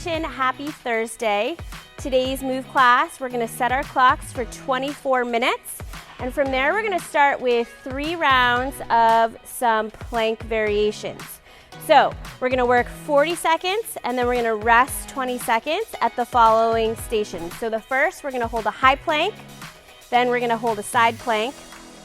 Nation, happy Thursday. Today's move class, we're gonna set our clocks for 24 minutes. And from there, we're gonna start with 3 rounds of some plank variations. So we're gonna work 40 seconds and then we're gonna rest 20 seconds at the following stations. So the first, we're gonna hold a high plank, then we're gonna hold a side plank,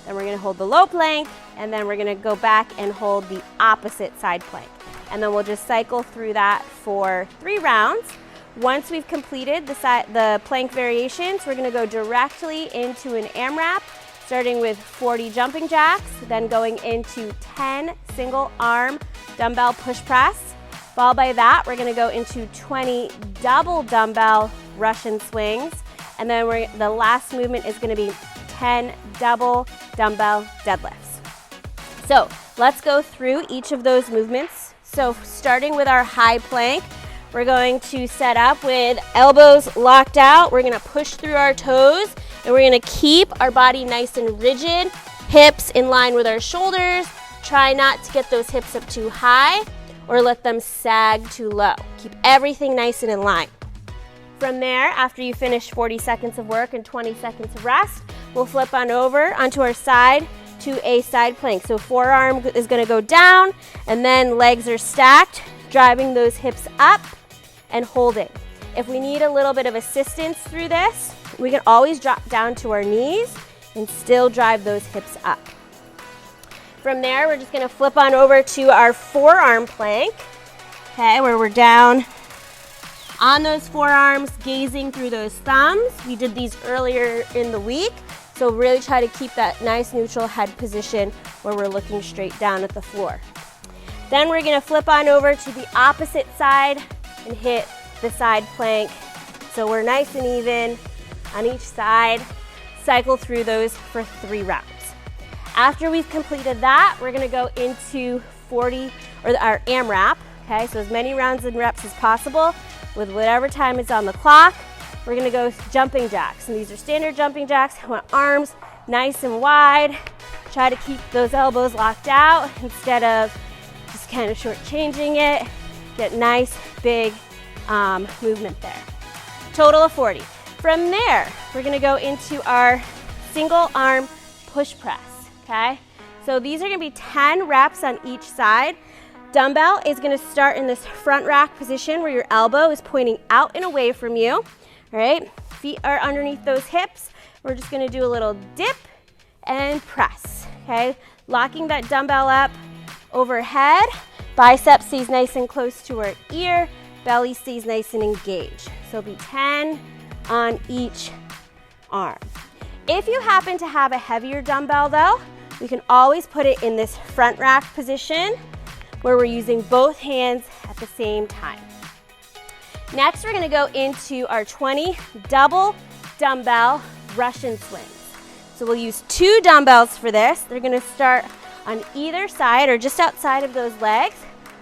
then we're gonna hold the low plank, and then we're gonna go back and hold the opposite side plank. And then we'll just cycle through that for 3 rounds. Once we've completed the plank variations, we're gonna go directly into an AMRAP, starting with 40 jumping jacks, then going into 10 single arm dumbbell push press. Followed by that, we're gonna go into 20 double dumbbell Russian swings. And then the last movement is gonna be 10 double dumbbell deadlifts. So let's go through each of those movements. So starting with our high plank, we're going to set up with elbows locked out. We're gonna push through our toes and we're gonna keep our body nice and rigid, hips in line with our shoulders. Try not to get those hips up too high or let them sag too low. Keep everything nice and in line. From there, after you finish 40 seconds of work and 20 seconds of rest, we'll flip on over onto our side to a side plank. So forearm is gonna go down and then legs are stacked, driving those hips up and holding. If we need a little bit of assistance through this, we can always drop down to our knees and still drive those hips up. From there, we're just gonna flip on over to our forearm plank, okay, where we're down on those forearms, gazing through those thumbs. We did these earlier in the week, so really try to keep that nice neutral head position where we're looking straight down at the floor. Then we're gonna flip on over to the opposite side and hit the side plank. So we're nice and even on each side, cycle through those for 3 rounds. After we've completed that, we're gonna go into our AMRAP, okay? So as many rounds and reps as possible with whatever time is on the clock. We're gonna go jumping jacks. And these are standard jumping jacks. I want arms nice and wide. Try to keep those elbows locked out instead of just kind of shortchanging it. Get nice, big movement there. Total of 40. From there, we're gonna go into our single arm push press, okay? So these are gonna be 10 reps on each side. Dumbbell is gonna start in this front rack position where your elbow is pointing out and away from you, all right? Feet are underneath those hips. We're just gonna do a little dip and press, okay? Locking that dumbbell up overhead. Bicep stays nice and close to our ear. Belly stays nice and engaged. So it'll be 10 on each arm. If you happen to have a heavier dumbbell though, we can always put it in this front rack position where we're using both hands at the same time. Next, we're gonna go into our 20 double dumbbell Russian swings. So we'll use 2 dumbbells for this. They're gonna start on either side or just outside of those legs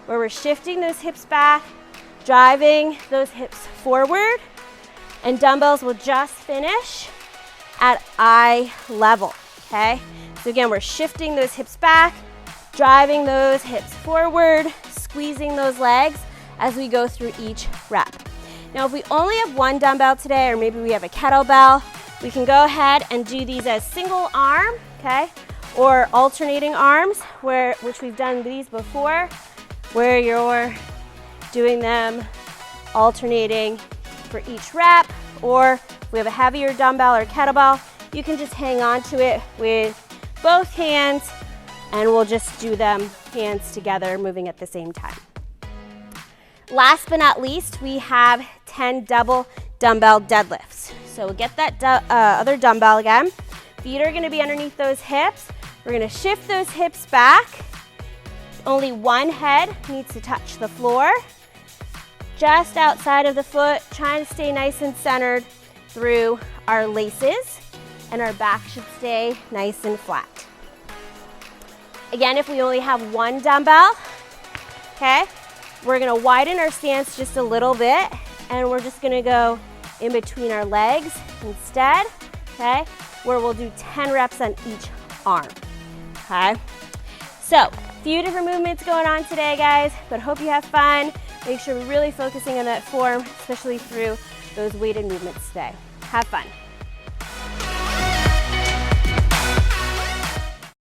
where we're shifting those hips back, driving those hips forward, and dumbbells will just finish at eye level, okay? So again, we're shifting those hips back, driving those hips forward, squeezing those legs as we go through each rep. Now, if we only have 1 dumbbell today, or maybe we have a kettlebell, we can go ahead and do these as single arm, okay? Or alternating arms, which we've done these before, where you're doing them alternating for each rep, or if we have a heavier dumbbell or kettlebell, you can just hang on to it with both hands and we'll just do them hands together, moving at the same time. Last but not least, we have 10 double dumbbell deadlifts. So we'll get that other dumbbell again. Feet are gonna be underneath those hips. We're gonna shift those hips back. Only one head needs to touch the floor. Just outside of the foot, trying to stay nice and centered through our laces, and our back should stay nice and flat. Again, if we only have 1 dumbbell, okay, we're gonna widen our stance just a little bit, and we're just gonna go in between our legs instead, okay, where we'll do 10 reps on each arm, okay? So, a few different movements going on today, guys, but hope you have fun. Make sure we're really focusing on that form, especially through those weighted movements today. Have fun.